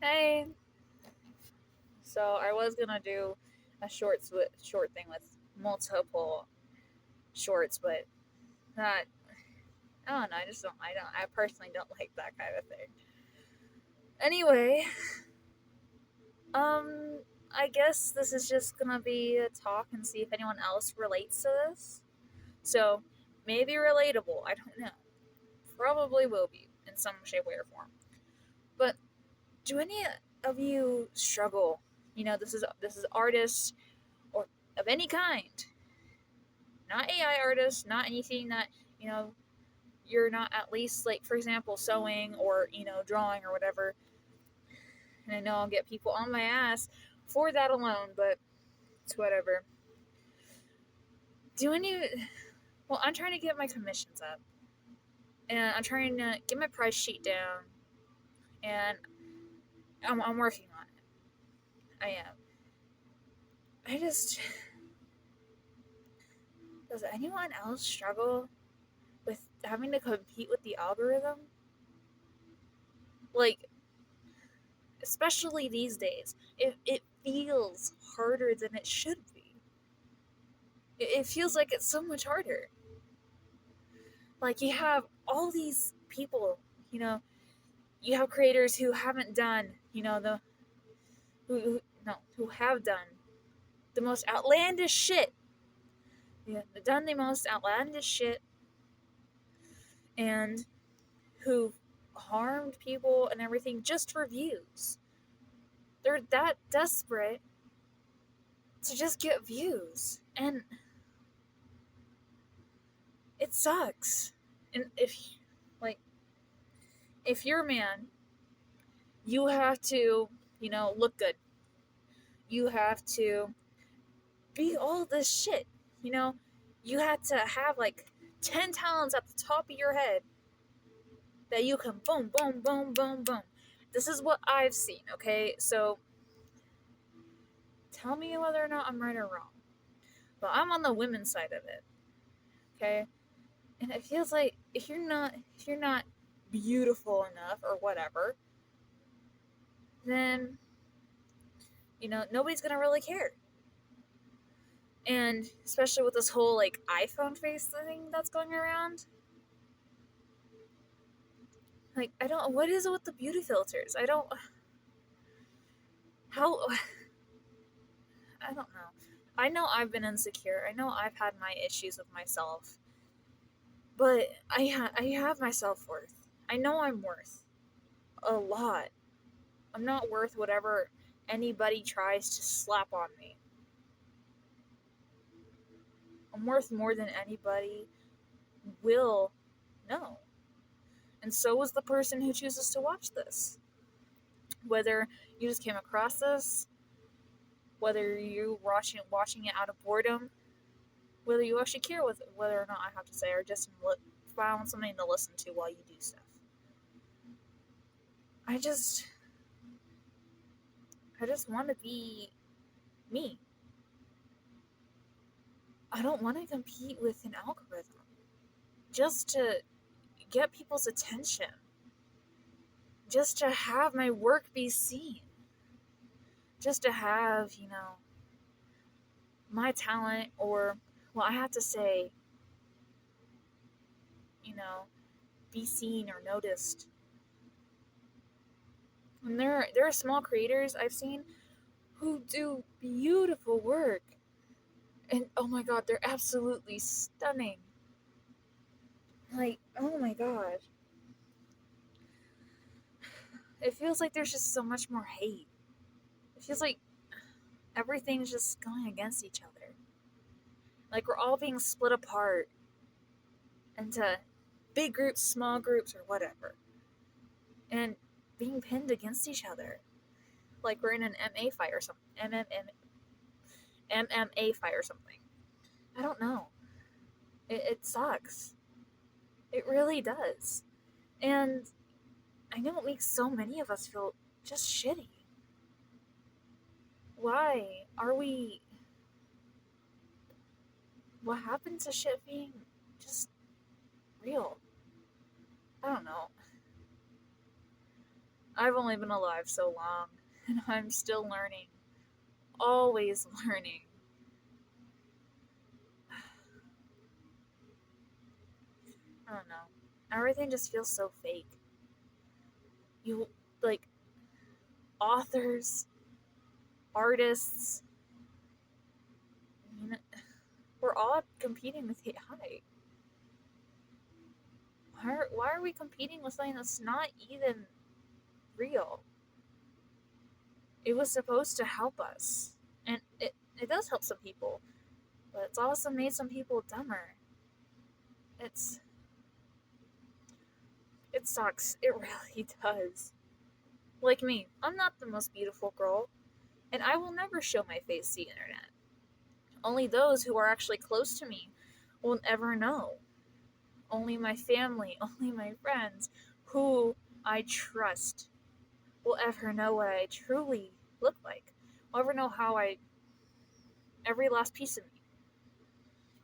Hey, so I was gonna do a short thing with multiple shorts, but not. I don't know. I just don't. I don't. I personally don't like that kind of thing. Anyway, um, I guess this is just gonna be a talk and see if anyone else relates to this. So maybe relatable. I don't know. Probably will be in some shape, way, or form. But do any of you struggle? This is artists or of any kind, not AI artists, not anything that, you know, you're not at least, like, for example, sewing or, drawing or whatever. And I know I'll get people on my ass for that alone, but it's whatever. Do any, well, I'm trying to get my commissions up and I'm trying to get my price sheet down and I'm working on it. I am. I just, does anyone else struggle with having to compete with the algorithm? Like, especially these days, it feels harder than it should be. It feels like it's so much harder. Like, you have all these people, you know, you have creators who haven't done, who no, who have done the most outlandish shit. Yeah, done the most outlandish shit, and who harmed people and everything just for views. They're that desperate to just get views, and it sucks. And like, if you're a man, you have to, look good. You have to be all this shit. You know, you have to have like 10 talents at the top of your head that you can boom, boom, boom, boom, boom. This is what I've seen, okay? So tell me whether or not I'm right or wrong. But I'm on the women's side of it, okay? And it feels like if you're not beautiful enough or whatever, then nobody's gonna really care. And especially with this whole like iPhone face thing that's going around, like, I don't, what is it with the beauty filters? I don't, how, I don't know. I know I've been insecure. I know I've had my issues with myself, but I have my self worth. I know I'm worth a lot. I'm not worth whatever anybody tries to slap on me. I'm worth more than anybody will know. And so is the person who chooses to watch this. Whether you just came across this, whether you watching it out of boredom, whether you actually care with whether or not I have to say, or just found something to listen to while you do stuff. I just, I just want to be me. I don't want to compete with an algorithm just to get people's attention, just to have my work be seen, just to have, my talent, or, well, I have to say, you know, be seen or noticed. And there are small creators I've seen who do beautiful work, and oh my god, they're absolutely stunning. Like, oh my god, it feels like there's just so much more hate. It feels like everything's just going against each other. Like, we're all being split apart into big groups, small groups, or whatever, and being pinned against each other. Like we're in an MA fight or something. MMA fight or something. I don't know. It sucks. It really does. And I know it makes so many of us feel just shitty. Why are we. What happened to shit being just real? I don't know. I've only been alive so long, and I'm still learning. Always learning. I don't know. Everything just feels so fake. You, like, authors, artists, you know, we're all competing with AI. Why are we competing with something that's not even real? It was supposed to help us. And it does help some people, but it's also made some people dumber. It's it sucks. It really does. Like me, I'm not the most beautiful girl, and I will never show my face to the internet. Only those who are actually close to me will ever know. Only my family, only my friends who I trust will ever know what I truly look like. Will ever know how every last piece of me,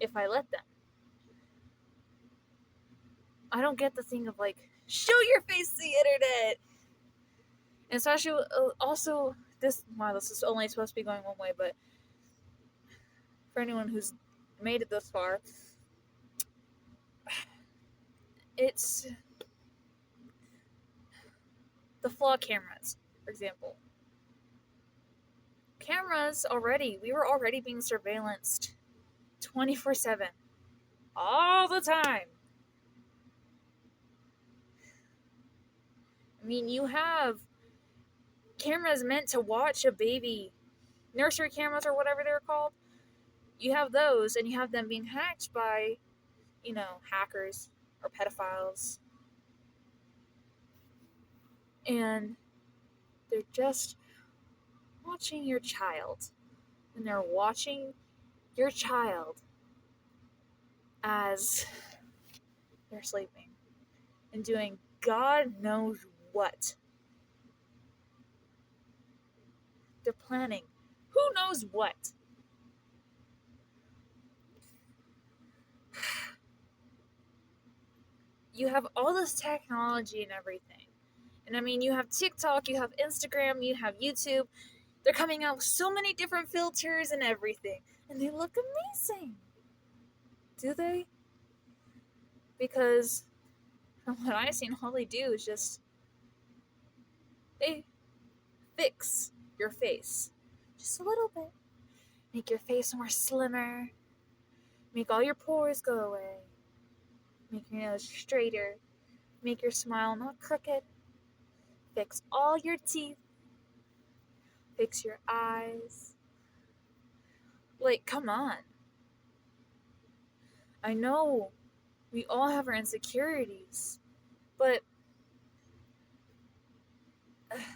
if I let them. I don't get the thing of like, show your face to the internet! And especially, also, this is only supposed to be going one way, but for anyone who's made it this far, it's the flaw cameras, for example. Cameras already, we were already being surveillanced 24/7, all the time. I mean, you have cameras meant to watch a baby, nursery cameras or whatever they're called. You have those, and you have them being hacked by, hackers or pedophiles. And they're just watching your child. And they're watching your child as they're sleeping and doing God knows what. They're planning who knows what. You have all this technology and everything. And I mean, you have TikTok, you have Instagram, you have YouTube. They're coming out with so many different filters and everything. And they look amazing. Do they? Because from what I've seen, all they do is just they fix your face just a little bit. Make your face more slimmer. Make all your pores go away. Make your nose straighter. Make your smile not crooked. Fix all your teeth. Fix your eyes. Like, come on. I know we all have our insecurities, but you want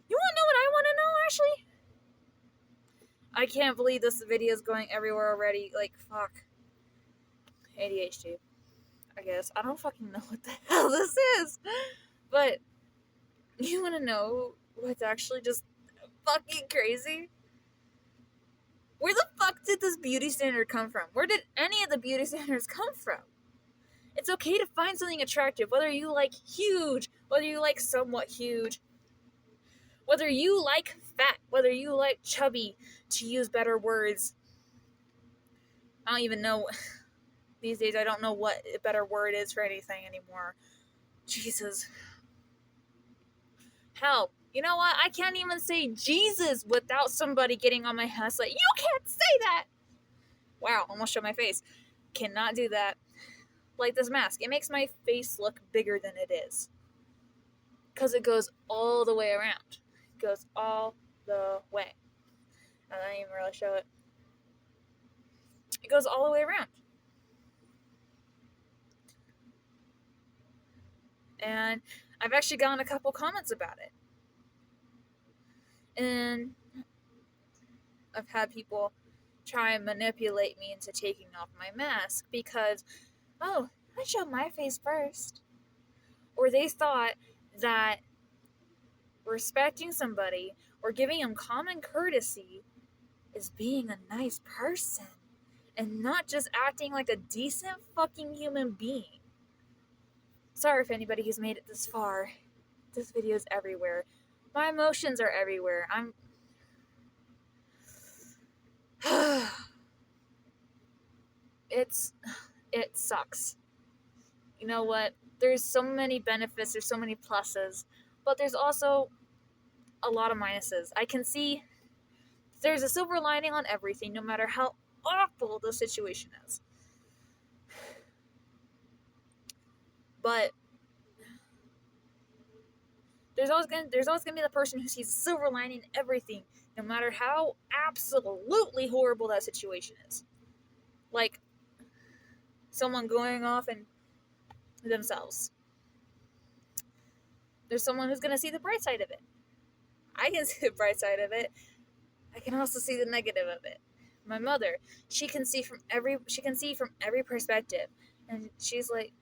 to know what I want to know, actually? I can't believe this video is going everywhere already. Like, fuck. ADHD. I guess. I don't fucking know what the hell this is. But, you want to know what's actually just fucking crazy? Where the fuck did this beauty standard come from? Where did any of the beauty standards come from? It's okay to find something attractive, whether you like huge, whether you like somewhat huge, whether you like fat, whether you like chubby, to use better words. I don't even know. These days, I don't know what a better word is for anything anymore. Jesus. Hell, you know what? I can't even say Jesus without somebody getting on my ass like, you can't say that! Wow, almost showed my face. Cannot do that. Like this mask. It makes my face look bigger than it is. Because it goes all the way around. It goes all the way. I don't even really show it. It goes all the way around. And I've actually gotten a couple comments about it. And I've had people try and manipulate me into taking off my mask because, oh, I showed my face first. Or they thought that respecting somebody or giving them common courtesy is being a nice person and not just acting like a decent fucking human being. Sorry if anybody who's made it this far. This video is everywhere. My emotions are everywhere. It's it sucks. You know what? There's so many benefits, there's so many pluses, but there's also a lot of minuses. I can see there's a silver lining on everything, no matter how awful the situation is. But there's always gonna be the person who sees a silver lining in everything, no matter how absolutely horrible that situation is. Like someone going off and themselves. There's someone who's gonna see the bright side of it. I can see the bright side of it. I can also see the negative of it. My mother, she can see from every perspective, and she's like,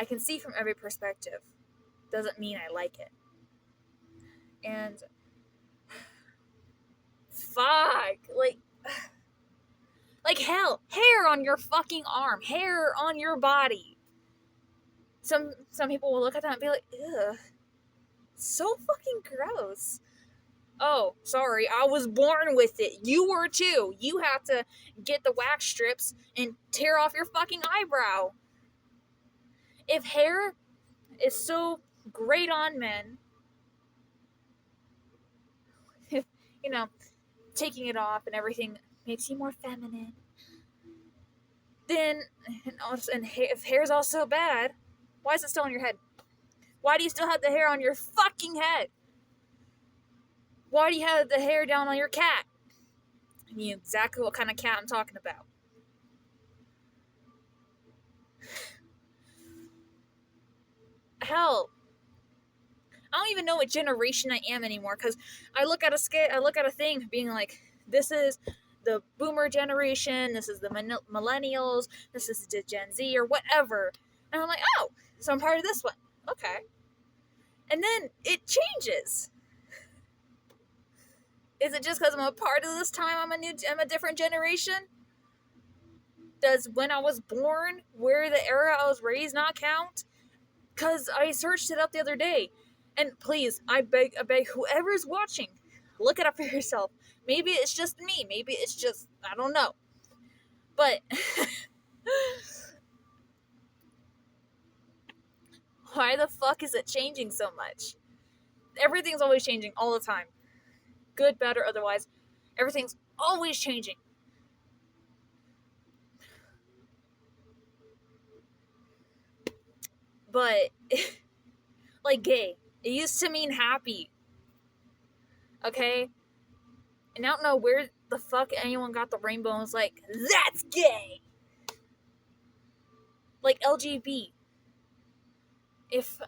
I can see from every perspective. Doesn't mean I like it. And fuck, like hell, hair on your fucking arm, hair on your body. Some people will look at that and be like, ugh, so fucking gross. Oh, sorry, I was born with it. You were too. You have to get the wax strips and tear off your fucking eyebrow. If hair is so great on men, if, taking it off and everything makes you more feminine, then, if hair's also bad, why is it still on your head? Why do you still have the hair on your fucking head? Why do you have the hair down on your cat? I mean, exactly what kind of cat I'm talking about. Hell, I don't even know what generation I am anymore, because I look at a thing being like, this is the boomer generation, this is the millennials, this is the Gen Z or whatever. And I'm like, oh, so I'm part of this one. Okay. And then it changes. Is it just because I'm a part of this time I'm a different generation? Does when I was born, where the era I was raised, not count? Because I searched it up the other day. And please, I beg, whoever's watching, look it up for yourself. Maybe it's just me. Maybe it's just, I don't know. But why the fuck is it changing so much? Everything's always changing all the time. Good, bad, or otherwise. Everything's always changing. But, like gay, it used to mean happy. Okay? And I don't know where the fuck anyone got the rainbow and was like, that's gay! Like LGB. If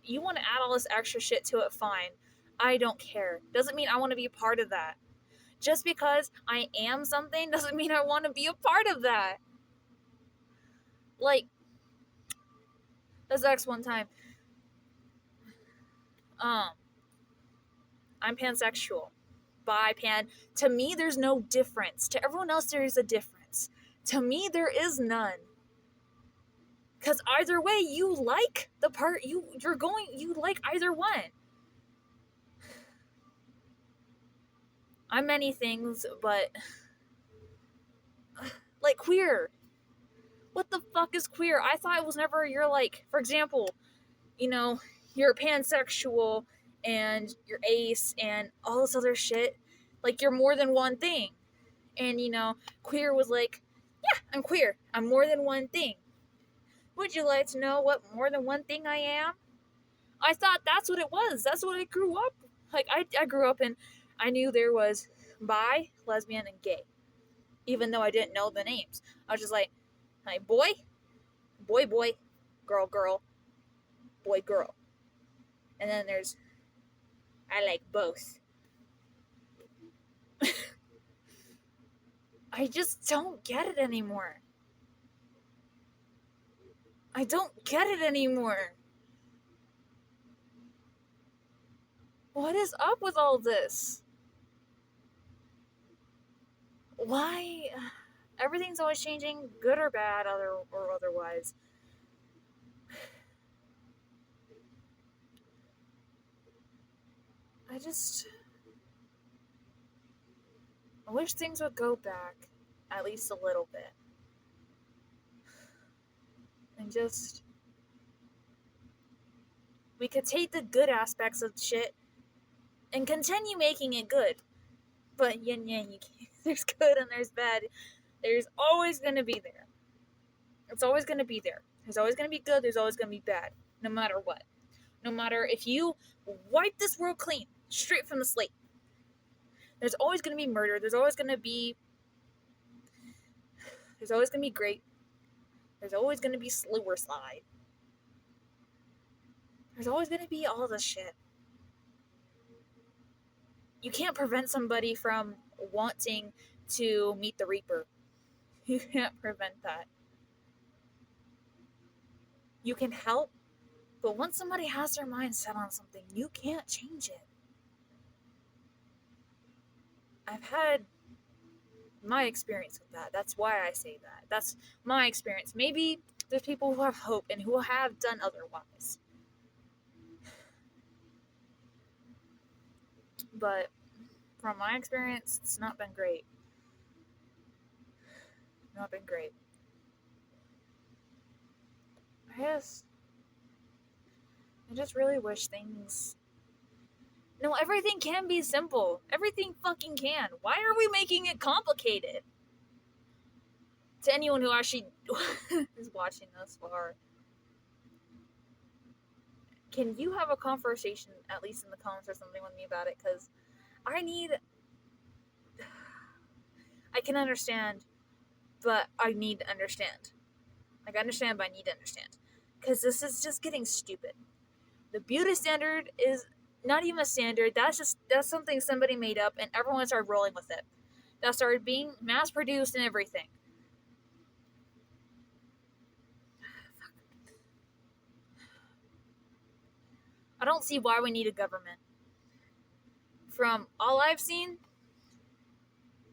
you want to add all this extra shit to it, fine. I don't care. Doesn't mean I want to be a part of that. Just because I am something doesn't mean I want to be a part of that. Like, this ex one time. I'm pansexual. Bi, pan. To me, there's no difference. To everyone else, there is a difference. To me, there is none. Because either way, you like the part you like either one. I'm many things, but like queer. What the fuck is queer? I thought it was never you're like, for example, you're pansexual and you're ace and all this other shit. Like you're more than one thing. And queer was like, yeah, I'm queer. I'm more than one thing. Would you like to know what more than one thing I am? I thought that's what it was. That's what I grew up. Like I grew up and I knew there was bi, lesbian, and gay. Even though I didn't know the names. I was just like boy, boy, girl, boy, girl. And then there's I like both. I just don't get it anymore. I don't get it anymore. What is up with all this? Why? Everything's always changing, good or bad, or otherwise. I wish things would go back at least a little bit. And just, we could take the good aspects of shit and continue making it good. But yin yang, you can't. There's good and there's bad. There's always gonna be there. It's always gonna be there. There's always gonna be good, there's always gonna be bad. No matter what. No matter if you wipe this world clean, straight from the slate. There's always gonna be murder, there's always gonna be great. There's always gonna be slower slide. There's always gonna be all this shit. You can't prevent somebody from wanting to meet the Reaper. You can't prevent that. You can help, but once somebody has their mind set on something, you can't change it. I've had my experience with that. That's why I say that. That's my experience. Maybe there's people who have hope and who have done otherwise. But from my experience, it's not been great. Not been great. I just really wish things... No, everything can be simple. Everything fucking can. Why are we making it complicated? To anyone who actually is watching this far, can you have a conversation, at least in the comments or something, with me about it? Because I can understand, but I need to understand. Like, I understand, but I need to understand. Because this is just getting stupid. The beauty standard is not even a standard. That's something somebody made up, and everyone started rolling with it. That started being mass produced and everything. I don't see why we need a government. From all I've seen,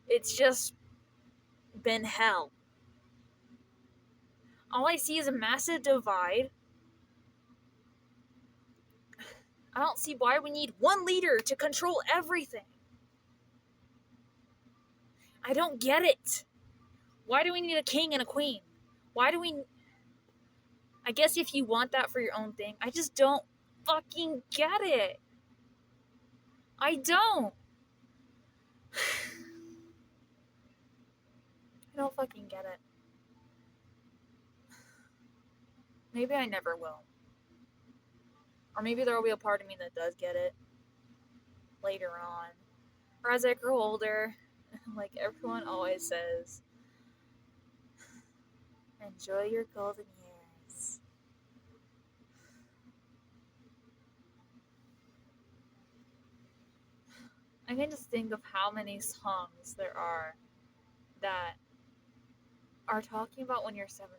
it's just been hell. All I see is a massive divide. I don't see why we need one leader to control everything. I don't get it. Why do we need a king and a queen? Why do we... I guess if you want that for your own thing, I just don't fucking get it. I don't. I don't fucking get it. Maybe I never will. Or maybe there will be a part of me that does get it later on. Or as I grow older, like everyone always says, enjoy your golden years. I can just think of how many songs there are that are talking about when you're 17.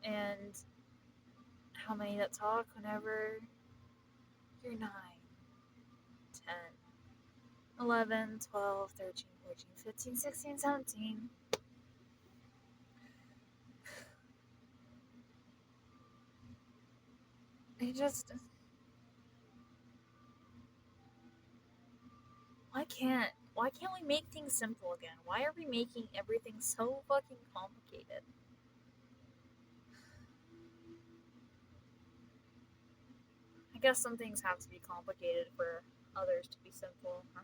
And how many that talk whenever you're 9, 10, 11, 12, 13, 14, 15, 16, 17. Why can't we make things simple again? Why are we making everything so fucking complicated? I guess some things have to be complicated for others to be simple, or